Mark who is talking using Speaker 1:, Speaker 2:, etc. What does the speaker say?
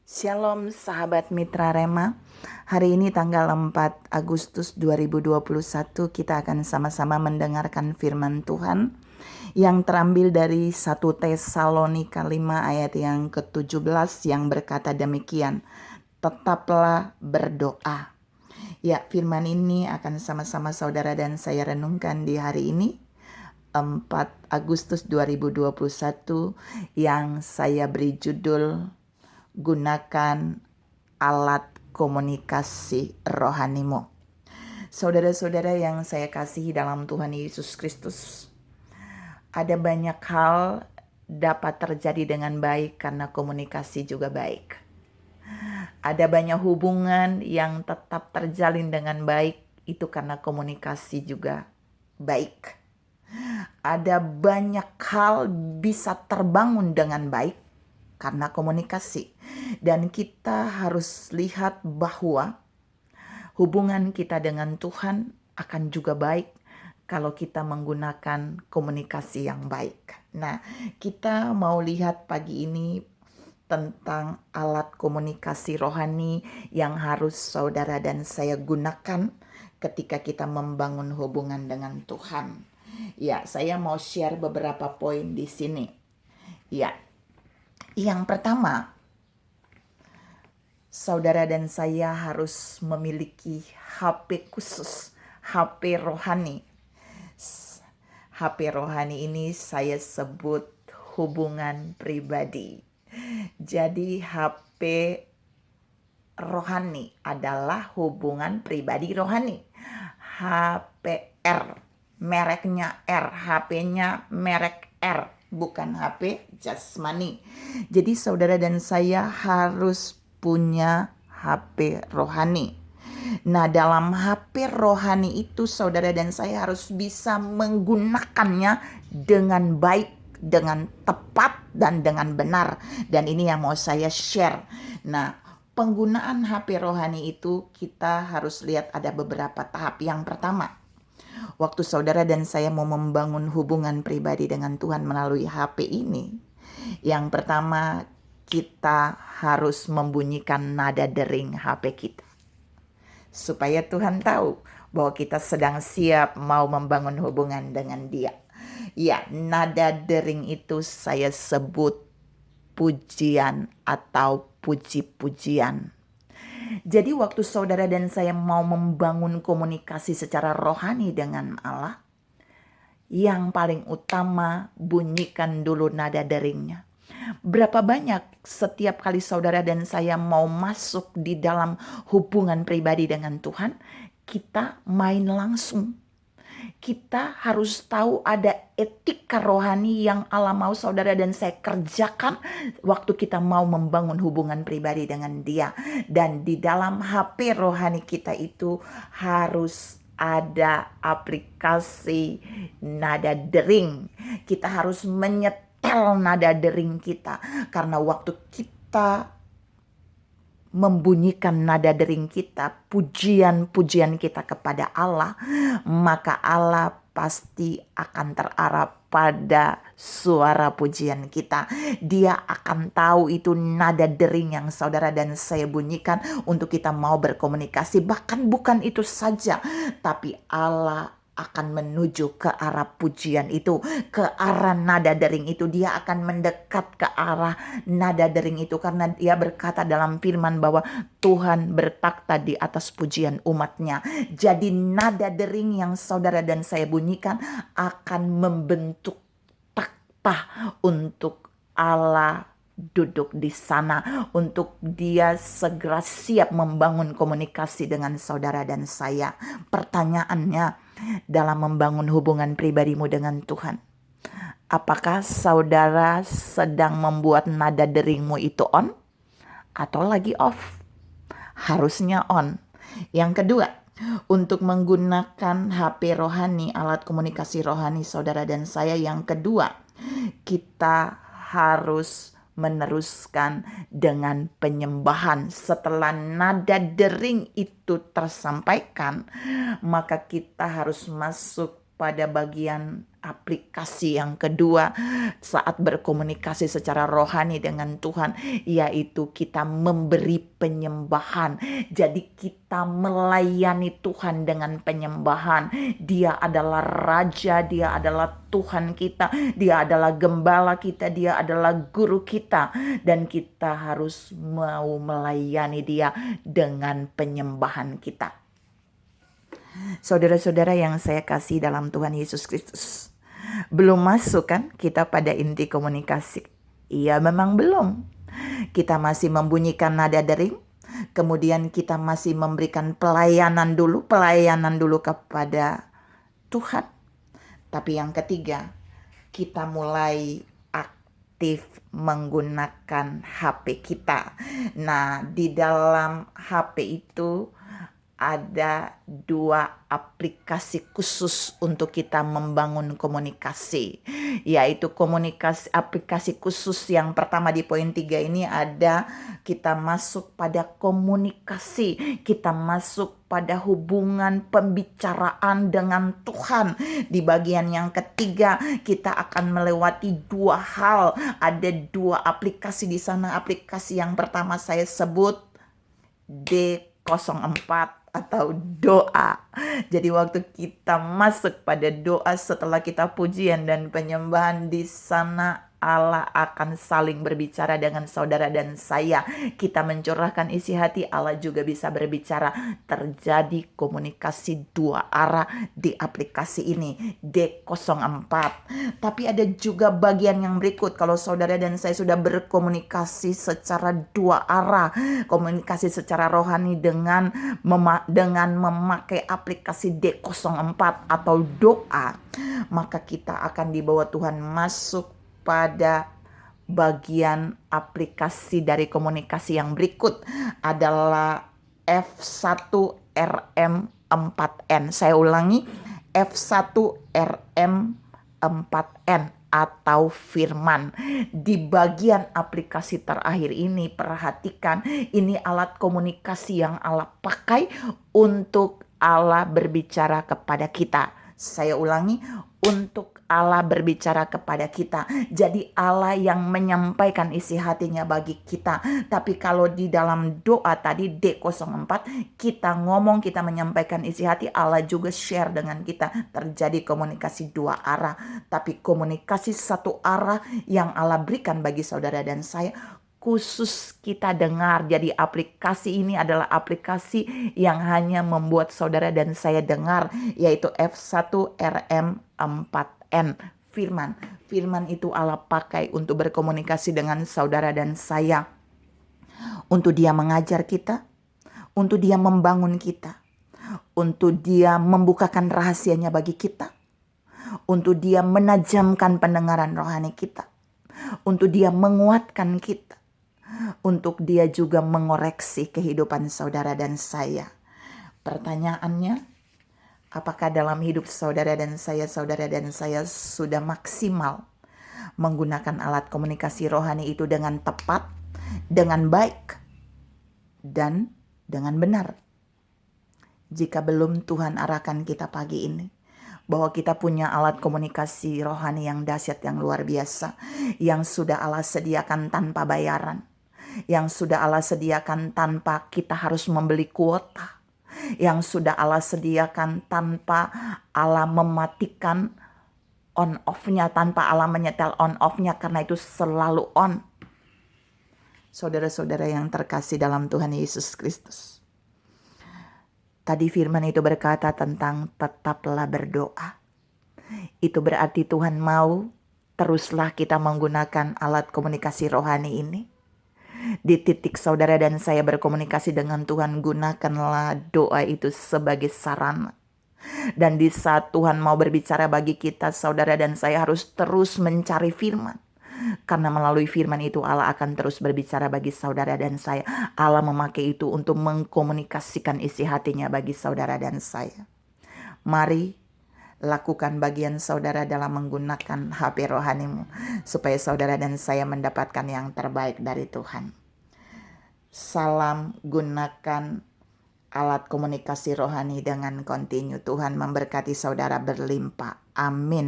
Speaker 1: Shalom sahabat Mitra Rema. Hari ini tanggal 4 Agustus 2021 kita akan sama-sama mendengarkan firman Tuhan yang terambil dari 1 Tesalonika 5 ayat yang ke-17 yang berkata demikian. Tetaplah berdoa. Ya, firman ini akan sama-sama saudara dan saya renungkan di hari ini 4 Agustus 2021 yang saya beri judul gunakan alat komunikasi rohanimu. Saudara-saudara yang saya kasihi dalam Tuhan Yesus Kristus, ada banyak hal dapat terjadi dengan baik karena komunikasi juga baik. Ada banyak hubungan yang tetap terjalin dengan baik, itu karena komunikasi juga baik. Ada banyak hal bisa terbangun dengan baik karena komunikasi. Dan kita harus lihat bahwa hubungan kita dengan Tuhan akan juga baik kalau kita menggunakan komunikasi yang baik. Nah, kita mau lihat pagi ini tentang alat komunikasi rohani yang harus saudara dan saya gunakan ketika kita membangun hubungan dengan Tuhan. Ya, saya mau share beberapa poin di sini. Ya, yang pertama, saudara dan saya harus memiliki HP khusus, HP rohani. HP rohani ini saya sebut hubungan pribadi. Jadi HP rohani adalah hubungan pribadi rohani. HPR, mereknya R, HP-nya merek R, bukan HP jasmani. Jadi saudara dan saya harus punya HP rohani. Nah, dalam HP rohani itu saudara dan saya harus bisa menggunakannya dengan baik, dengan tepat, dan dengan benar. Dan ini yang mau saya share. Nah, penggunaan HP rohani itu kita harus lihat ada beberapa tahap. Yang pertama, waktu saudara dan saya mau membangun hubungan pribadi dengan Tuhan melalui HP ini, yang pertama kita harus membunyikan nada dering HP kita. Supaya Tuhan tahu bahwa kita sedang siap mau membangun hubungan dengan Dia. Ya, nada dering itu saya sebut pujian atau puji-pujian. Jadi waktu saudara dan saya mau membangun komunikasi secara rohani dengan Allah, yang paling utama bunyikan dulu nada deringnya. Berapa banyak setiap kali saudara dan saya mau masuk di dalam hubungan pribadi dengan Tuhan, kita main langsung. Kita harus tahu ada etika rohani yang Allah mau saudara dan saya kerjakan waktu kita mau membangun hubungan pribadi dengan Dia. Dan di dalam HP rohani kita itu harus ada aplikasi nada dering. Kita harus menyetel nada dering kita. Karena waktu kita membunyikan nada dering kita, pujian-pujian kita kepada Allah, maka Allah pasti akan terarah pada suara pujian kita. Dia akan tahu itu nada dering yang saudara dan saya bunyikan untuk kita mau berkomunikasi. Bahkan bukan itu saja, tapi Allah akan menuju ke arah pujian itu, ke arah nada dering itu. Dia akan mendekat ke arah nada dering itu karena Dia berkata dalam firman bahwa Tuhan bertakhta di atas pujian umatnya. Jadi nada dering yang saudara dan saya bunyikan akan membentuk takhta untuk Allah duduk di sana, untuk Dia segera siap membangun komunikasi dengan saudara dan saya. Pertanyaannya, dalam membangun hubungan pribadimu dengan Tuhan, apakah saudara sedang membuat nada deringmu itu on atau lagi off? Harusnya on. Yang kedua, untuk menggunakan HP rohani, alat komunikasi rohani saudara dan saya, yang kedua, kita harus meneruskan dengan penyembahan. Setelah nada dering itu tersampaikan, maka kita harus masuk pada bagian aplikasi yang kedua saat berkomunikasi secara rohani dengan Tuhan, yaitu kita memberi penyembahan. Jadi kita melayani Tuhan dengan penyembahan. Dia adalah Raja, Dia adalah Tuhan kita, Dia adalah Gembala kita, Dia adalah Guru kita. Dan kita harus mau melayani Dia dengan penyembahan kita. Saudara-saudara yang saya kasih dalam Tuhan Yesus Kristus, belum masuk kan kita pada inti komunikasi? Iya, memang belum. Kita masih membunyikan nada dering, kemudian kita masih memberikan pelayanan dulu kepada Tuhan. Tapi yang ketiga, kita mulai aktif menggunakan HP kita. Nah, di dalam HP itu ada 2 aplikasi khusus untuk kita membangun komunikasi, yaitu aplikasi khusus yang pertama di poin 3 ini ada kita masuk pada komunikasi, kita masuk pada hubungan pembicaraan dengan Tuhan. Di bagian yang ketiga kita akan melewati 2 hal, ada 2 aplikasi di sana. Aplikasi yang pertama saya sebut D04 atau doa. Jadi waktu kita masuk pada doa setelah kita pujian dan penyembahan, di sana Allah akan saling berbicara dengan saudara dan saya. Kita mencurahkan isi hati, Allah juga bisa berbicara. Terjadi komunikasi 2 arah di aplikasi ini, D04. Tapi ada juga bagian yang berikut. Kalau saudara dan saya sudah berkomunikasi secara 2 arah, komunikasi secara rohani dengan memakai aplikasi D04 atau doa, maka kita akan dibawa Tuhan masuk pada bagian aplikasi dari komunikasi yang berikut adalah F1RM4N. Saya ulangi, F1RM4N atau firman. Di bagian aplikasi terakhir ini, perhatikan, ini alat komunikasi yang Allah pakai untuk Allah berbicara kepada kita. Saya ulangi, untuk Allah berbicara kepada kita. Jadi Allah yang menyampaikan isi hatinya bagi kita. Tapi kalau di dalam doa tadi D04, kita ngomong, kita menyampaikan isi hati, Allah juga share dengan kita. Terjadi komunikasi 2 arah. Tapi komunikasi 1 arah yang Allah berikan bagi saudara dan saya, khusus kita dengar. Jadi aplikasi ini adalah aplikasi yang hanya membuat saudara dan saya dengar, yaitu F1RM4N, firman. Firman itu Allah pakai untuk berkomunikasi dengan saudara dan saya. Untuk Dia mengajar kita, untuk Dia membangun kita, untuk Dia membukakan rahasianya bagi kita, untuk Dia menajamkan pendengaran rohani kita, untuk Dia menguatkan kita, untuk Dia juga mengoreksi kehidupan saudara dan saya. Pertanyaannya, apakah dalam hidup saudara dan saya sudah maksimal menggunakan alat komunikasi rohani itu dengan tepat, dengan baik, dan dengan benar? Jika belum, Tuhan arahkan kita pagi ini bahwa kita punya alat komunikasi rohani yang dahsyat, yang luar biasa, yang sudah Allah sediakan tanpa bayaran, yang sudah Allah sediakan tanpa kita harus membeli kuota, yang sudah Allah sediakan tanpa Allah mematikan on off-nya, tanpa Allah menyetel on off-nya, karena itu selalu on. Saudara-saudara yang terkasih dalam Tuhan Yesus Kristus, tadi firman itu berkata tentang tetaplah berdoa. Itu berarti Tuhan mau teruslah kita menggunakan alat komunikasi rohani ini. Di titik saudara dan saya berkomunikasi dengan Tuhan, gunakanlah doa itu sebagai sarana. Dan di saat Tuhan mau berbicara bagi kita, saudara dan saya harus terus mencari firman. Karena melalui firman itu Allah akan terus berbicara bagi saudara dan saya. Allah memakai itu untuk mengkomunikasikan isi hatinya bagi saudara dan saya. Mari lakukan bagian saudara dalam menggunakan HP rohanimu, supaya saudara dan saya mendapatkan yang terbaik dari Tuhan. Salam, gunakan alat komunikasi rohani dengan kontinu. Tuhan memberkati saudara berlimpah. Amin.